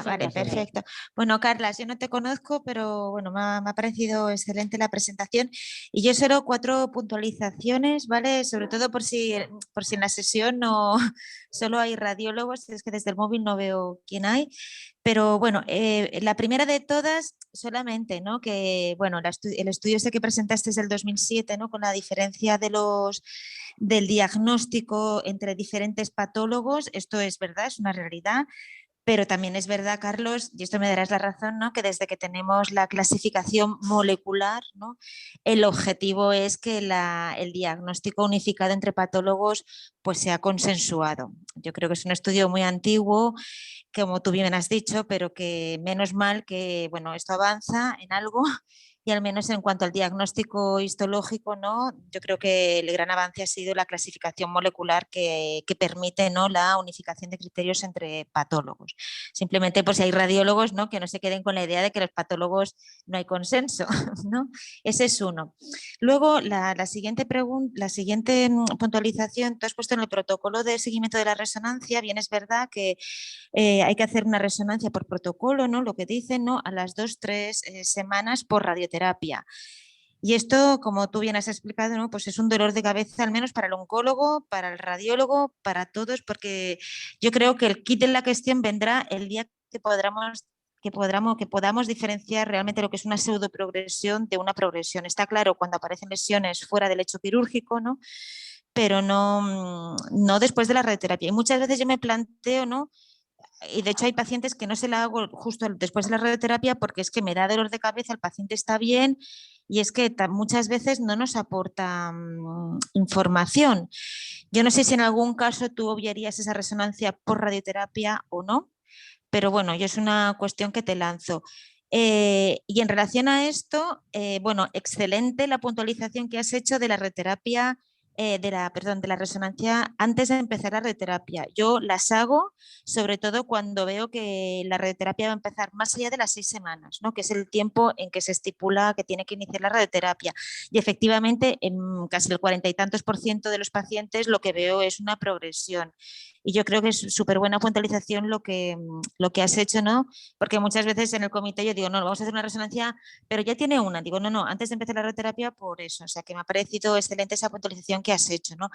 Vale, perfecto. Bueno, Carlas, yo no te conozco, pero bueno, me ha parecido excelente la presentación y yo solo 4 puntualizaciones, ¿vale? Sobre todo por si en la sesión no solo hay radiólogos, es que desde el móvil no veo quién hay. Pero bueno, la primera de todas solamente, ¿no? Que bueno, el estudio ese que presentaste es del 2007, ¿no? Con la diferencia del diagnóstico entre diferentes patólogos. Esto es verdad, es una realidad. Pero también es verdad, Carlos, y esto me darás la razón, ¿no? Que desde que tenemos la clasificación molecular, ¿no? El objetivo es que el diagnóstico unificado entre patólogos pues sea consensuado. Yo creo que es un estudio muy antiguo, como tú bien has dicho, pero que menos mal que bueno, esto avanza en algo. Y al menos en cuanto al diagnóstico histológico, ¿no? Yo creo que el gran avance ha sido la clasificación molecular que permite, ¿no? La unificación de criterios entre patólogos. Simplemente por si hay radiólogos, ¿no? Que no se queden con la idea de que los patólogos no hay consenso, ¿no? Ese es uno. Luego, la siguiente puntualización, tú has puesto en el protocolo de seguimiento de la resonancia, bien es verdad que hay que hacer una resonancia por protocolo, ¿no? Lo que dicen, ¿no? A las 2-3 semanas por radioterapia. Y esto, como tú bien has explicado, ¿no? Pues es un dolor de cabeza, al menos para el oncólogo, para el radiólogo, para todos, porque yo creo que el kit de la cuestión vendrá el día que podamos diferenciar realmente lo que es una pseudoprogresión de una progresión. Está claro cuando aparecen lesiones fuera del lecho quirúrgico, ¿no? Pero no después de la radioterapia. Y muchas veces yo me planteo, ¿no? Y de hecho hay pacientes que no se la hago justo después de la radioterapia porque es que me da dolor de cabeza, el paciente está bien y es que muchas veces no nos aporta información. Yo no sé si en algún caso tú obviarías esa resonancia por radioterapia o no, pero bueno, yo es una cuestión que te lanzo. Y en relación a esto, bueno, excelente la puntualización que has hecho de la radioterapia, de la resonancia antes de empezar la radioterapia. Yo las hago sobre todo cuando veo que la radioterapia va a empezar más allá de las 6 semanas, ¿no? Que es el tiempo en que se estipula que tiene que iniciar la radioterapia. Y efectivamente, en casi el 40 y tantos % de los pacientes lo que veo es una progresión. Y yo creo que es súper buena puntualización lo que has hecho, ¿no? Porque muchas veces en el comité yo digo, no, vamos a hacer una resonancia, pero ya tiene una. Digo, no, antes de empezar la radioterapia, por eso. O sea, que me ha parecido excelente esa puntualización que has hecho, ¿no?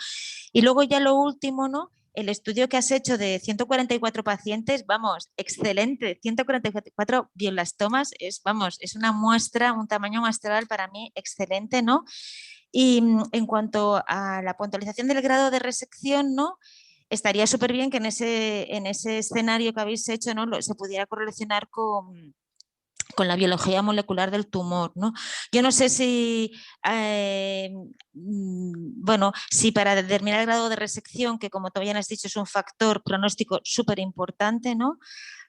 Y luego ya lo último, ¿no? el estudio que has hecho de 144 pacientes, vamos, excelente, 144 glioblastomas, vamos, es una muestra, un tamaño muestral para mí excelente, ¿no? Y en cuanto a la puntualización del grado de resección, ¿no? Estaría súper bien que en ese escenario que habéis hecho, ¿no? Se pudiera correlacionar con la biología molecular del tumor, ¿no? Yo no sé si, bueno, si para determinar el grado de resección, que como todavía has dicho es un factor pronóstico súper importante, ¿no?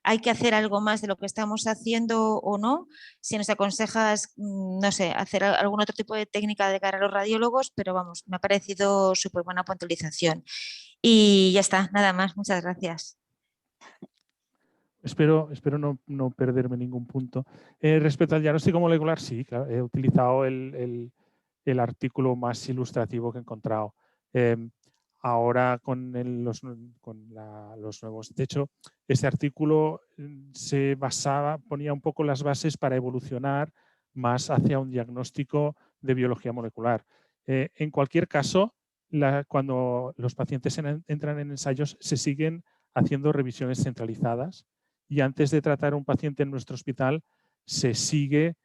Hay que hacer algo más de lo que estamos haciendo o no. Si nos aconsejas, no sé, hacer algún otro tipo de técnica de cara a los radiólogos, pero vamos, me ha parecido súper buena puntualización. Y ya está, nada más. Muchas gracias. Espero no perderme ningún punto. Respecto al diagnóstico molecular, sí, claro, he utilizado el artículo más ilustrativo que he encontrado. Ahora con los nuevos. De hecho, este artículo ponía un poco las bases para evolucionar más hacia un diagnóstico de biología molecular. En cualquier caso, cuando los pacientes entran en ensayos, se siguen haciendo revisiones centralizadas y antes de tratar a un paciente en nuestro hospital se sigue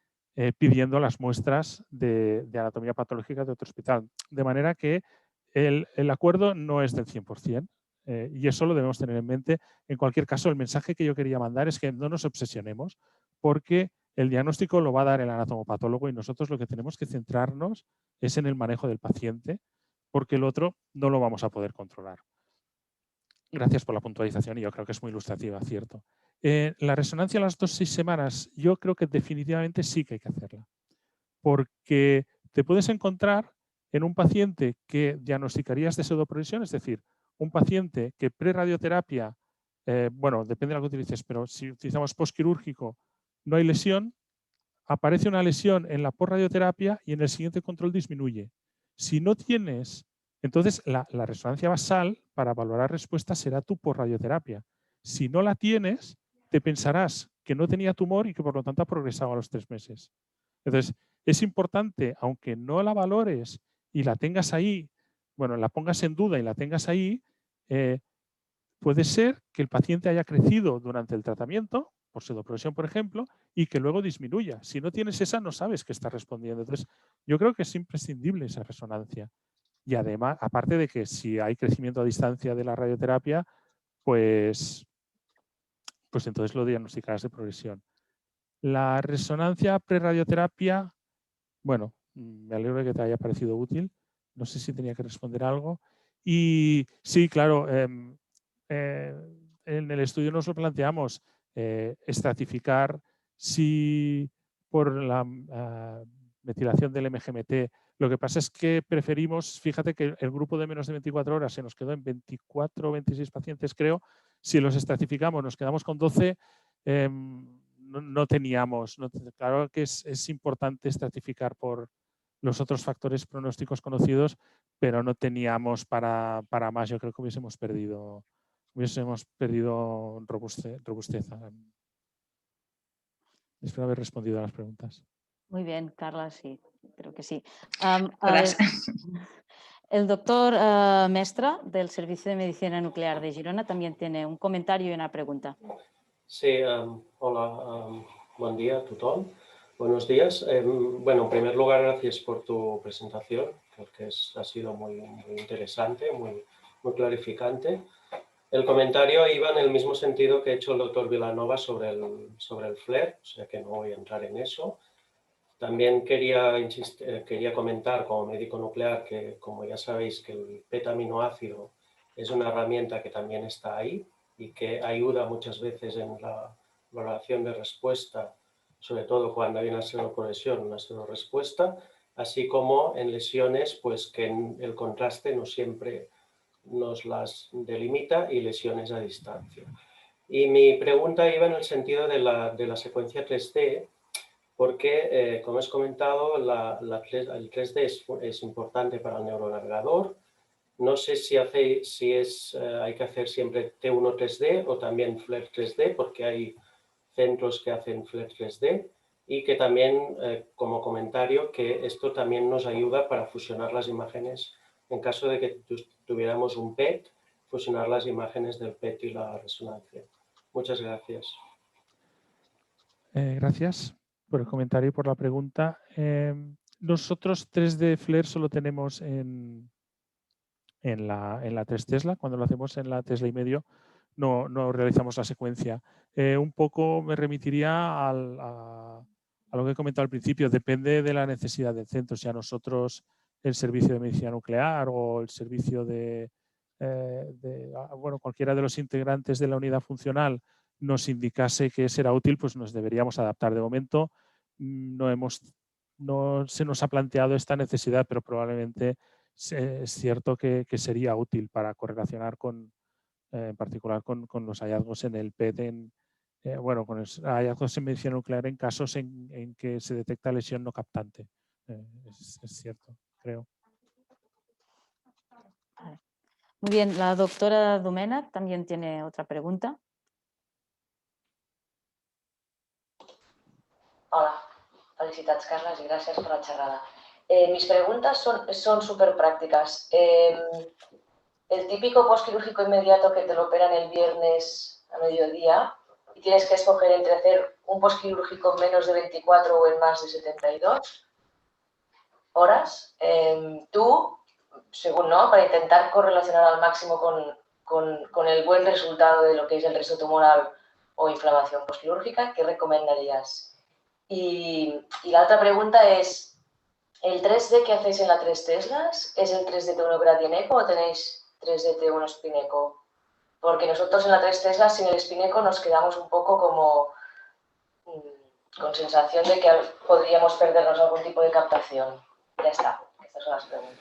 pidiendo las muestras de anatomía patológica de otro hospital. De manera que el acuerdo no es del 100%. Y eso lo debemos tener en mente. En cualquier caso, el mensaje que yo quería mandar es que no nos obsesionemos porque el diagnóstico lo va a dar el anatomopatólogo y nosotros lo que tenemos que centrarnos es en el manejo del paciente porque el otro no lo vamos a poder controlar. Gracias por la puntualización y yo creo que es muy ilustrativa, cierto. La resonancia a las 2-6 semanas, yo creo que definitivamente sí que hay que hacerla. Porque te puedes encontrar en un paciente que diagnosticarías de pseudoprogresión, es decir, un paciente que pre-radioterapia, bueno, depende de lo que utilices, pero si utilizamos postquirúrgico, no hay lesión, aparece una lesión en la post-radioterapia y en el siguiente control disminuye. Si no tienes, entonces la resonancia basal para valorar respuesta será tu post-radioterapia. Si no la tienes, te pensarás que no tenía tumor y que por lo tanto ha progresado a los 3 meses. Entonces, es importante, aunque no la valores y la tengas ahí, bueno, la pongas en duda y la tengas ahí, puede ser que el paciente haya crecido durante el tratamiento, por pseudoprogresión, por ejemplo, y que luego disminuya. Si no tienes esa, no sabes que está respondiendo. Entonces, yo creo que es imprescindible esa resonancia. Y además, aparte de que si hay crecimiento a distancia de la radioterapia, pues entonces lo diagnosticarás de progresión. La resonancia pre-radioterapia, bueno, me alegro de que te haya parecido útil. No sé si tenía que responder algo. Y sí, claro, en el estudio nos lo planteamos, estratificar si por la metilación del MGMT. Lo que pasa es que preferimos, fíjate que el grupo de menos de 24 horas se nos quedó en 24 o 26 pacientes, creo. Si los estratificamos, nos quedamos con 12. No teníamos, claro que es importante estratificar por los otros factores pronósticos conocidos, pero no teníamos para más. Yo creo que hubiésemos perdido robustez. Espero haber respondido a las preguntas. Muy bien, Carla, sí, creo que sí. El doctor Mestra, del Servicio de Medicina Nuclear de Girona, también tiene un comentario y una pregunta. Sí, hola, buen día a todos. Buenos días. Bueno, en primer lugar, gracias por tu presentación, porque ha sido muy interesante, muy clarificante. El comentario iba en el mismo sentido que ha hecho el doctor Vilanova sobre el FLAIR, o sea que no voy a entrar en eso. También quería comentar como médico nuclear que, como ya sabéis, que el beta-aminoácido es una herramienta que también está ahí y que ayuda muchas veces en la valoración de respuesta, sobre todo cuando hay una pseudoprogresión, una pseudorespuesta, así como en lesiones pues que el contraste no siempre nos las delimita y lesiones a distancia. Y mi pregunta iba en el sentido de la secuencia 3D, porque, como has comentado, el 3D es importante para el neuronavegador. No sé si hay que hacer siempre T1 3D o también FLAIR 3D, porque hay centros que hacen FLAIR 3D, y que también, como comentario, que esto también nos ayuda para fusionar las imágenes en caso de que tuviéramos un PET fusionar las imágenes del PET y la resonancia. Muchas gracias. Gracias por el comentario y por la pregunta. Nosotros 3D Flare solo tenemos en la 3 Tesla. Cuando lo hacemos en la Tesla y medio no realizamos la secuencia. Un poco me remitiría a lo que he comentado al principio. Depende de la necesidad del centro. Si a nosotros el servicio de medicina nuclear o el servicio bueno, cualquiera de los integrantes de la unidad funcional nos indicase que será útil, pues nos deberíamos adaptar. De momento no se nos ha planteado esta necesidad, pero probablemente es cierto que sería útil para correlacionar en particular con los hallazgos en el PET, bueno, con los hallazgos en medicina nuclear en casos en que se detecta lesión no captante. Es cierto, creo. Muy bien, la doctora Domènech también tiene otra pregunta. Hola, felicitats Carles y gracias por la charla. Mis preguntas son súper prácticas. El típico postquirúrgico inmediato que te lo operan el viernes a mediodía y tienes que escoger entre hacer un postquirúrgico en menos de 24 o en más de 72 horas. Tú, según no, para intentar correlacionar al máximo con el buen resultado de lo que es el resto tumoral o inflamación postquirúrgica, ¿qué recomendarías? Y la otra pregunta es, ¿el 3D que hacéis en la 3 Teslas es el 3D T1 Gradient Echo o tenéis 3D T1 Spin Echo? Porque nosotros en la 3 Teslas sin el Spin Echo nos quedamos un poco como con sensación de que podríamos perdernos algún tipo de captación. Ya está, estas son las preguntas.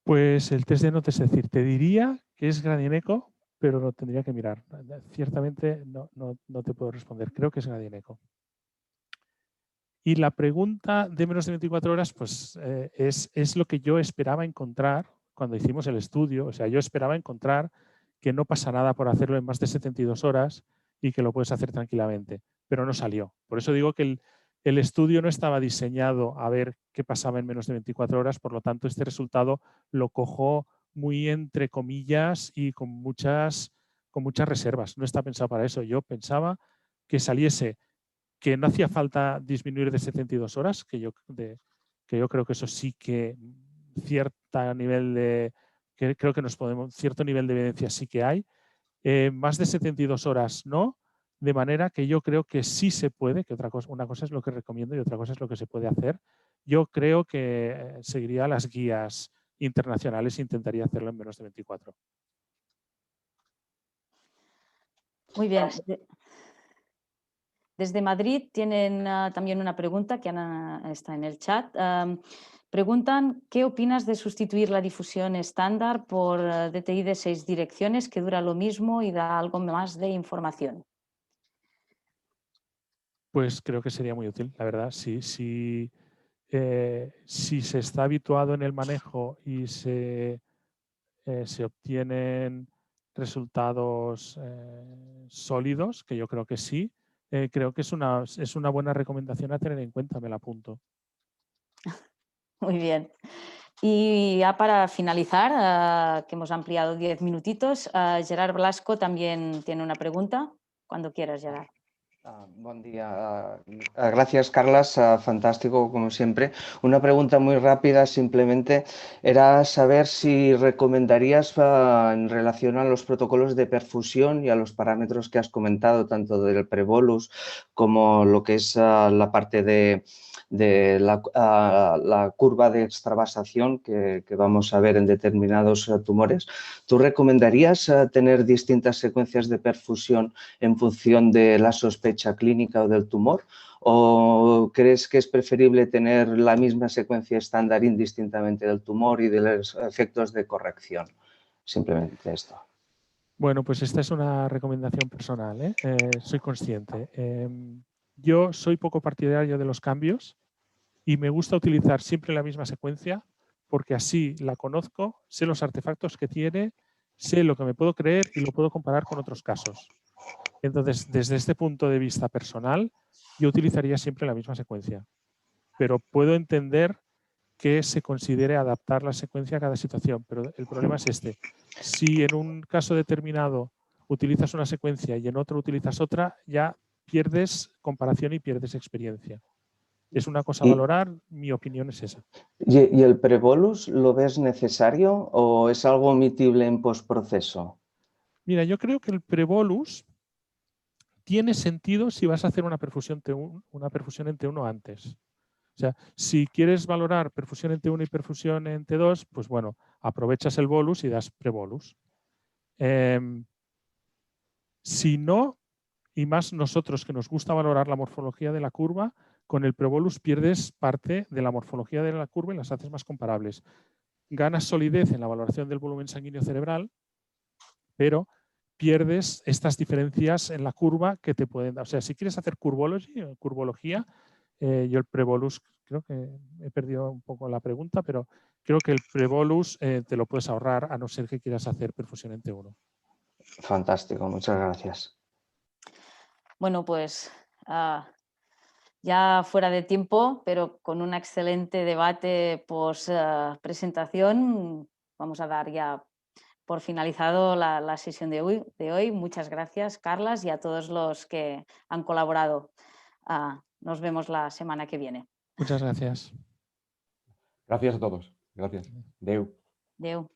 Pues el test de no te sé decir. Te diría que es Gradient Echo, pero lo tendría que mirar. Ciertamente no te puedo responder. Creo que es Gradient Echo. Y la pregunta de menos de 24 horas, pues es lo que yo esperaba encontrar cuando hicimos el estudio. O sea, yo esperaba encontrar que no pasa nada por hacerlo en más de 72 horas y que lo puedes hacer tranquilamente, pero no salió. Por eso digo que el estudio no estaba diseñado a ver qué pasaba en menos de 24 horas, por lo tanto, este resultado lo cojo muy entre comillas y con muchas reservas. No está pensado para eso. Yo pensaba que saliese que no hacía falta disminuir de 72 horas, que yo creo que eso sí que cierto nivel de evidencia sí que hay. Más de 72 horas no, de manera que yo creo que sí se puede, que una cosa es lo que recomiendo y otra cosa es lo que se puede hacer. Yo creo que seguiría las guías internacionales e intentaría hacerlo en menos de 24. Muy bien. Desde Madrid tienen también una pregunta que Ana está en el chat. Preguntan, ¿qué opinas de sustituir la difusión estándar por DTI de 6 direcciones que dura lo mismo y da algo más de información? Pues creo que sería muy útil, la verdad. Si se está habituado en el manejo y se obtienen resultados sólidos, que yo creo que sí, creo que es una buena recomendación a tener en cuenta, me la apunto. Muy bien. Y ya para finalizar, que hemos ampliado 10 minutitos, Gerard Blasco también tiene una pregunta. Cuando quieras, Gerard. Buen día. Gracias, Carlas. Fantástico, como siempre. Una pregunta muy rápida, simplemente, era saber si recomendarías en relación a los protocolos de perfusión y a los parámetros que has comentado, tanto del prebolus como lo que es la parte de la curva de extravasación que vamos a ver en determinados tumores. ¿Tú recomendarías tener distintas secuencias de perfusión en función de la sospecha clínica o del tumor? ¿O crees que es preferible tener la misma secuencia estándar indistintamente del tumor y de los efectos de corrección? Simplemente esto. Bueno, pues esta es una recomendación personal, ¿eh? Soy consciente. Yo soy poco partidario de los cambios y me gusta utilizar siempre la misma secuencia porque así la conozco, sé los artefactos que tiene, sé lo que me puedo creer y lo puedo comparar con otros casos. Entonces, desde este punto de vista personal, yo utilizaría siempre la misma secuencia. Pero puedo entender que se considere adaptar la secuencia a cada situación. Pero el problema es este. Si en un caso determinado utilizas una secuencia y en otro utilizas otra, ya pierdes comparación y pierdes experiencia. Es una cosa a valorar, mi opinión es esa. ¿Y el prebolus lo ves necesario o es algo omitible en postproceso? Mira, yo creo que el prebolus tiene sentido si vas a hacer una perfusión en T1 antes. O sea, si quieres valorar perfusión en T1 y perfusión en T2, pues bueno, aprovechas el bolus y das prebolus. Si no, y más nosotros que nos gusta valorar la morfología de la curva, con el prebolus pierdes parte de la morfología de la curva y las haces más comparables. Ganas solidez en la valoración del volumen sanguíneo cerebral, pero pierdes estas diferencias en la curva que te pueden dar. O sea, si quieres hacer curvología, yo el prebolus, creo que he perdido un poco la pregunta, pero creo que el prebolus te lo puedes ahorrar a no ser que quieras hacer perfusión en T1. Fantástico, muchas gracias. Bueno, pues ya fuera de tiempo, pero con un excelente debate post presentación, vamos a dar ya por finalizado la sesión de hoy. Muchas gracias, Carlas, y a todos los que han colaborado. Nos vemos la semana que viene. Muchas gracias. Gracias a todos. Gracias. Deu. Deu.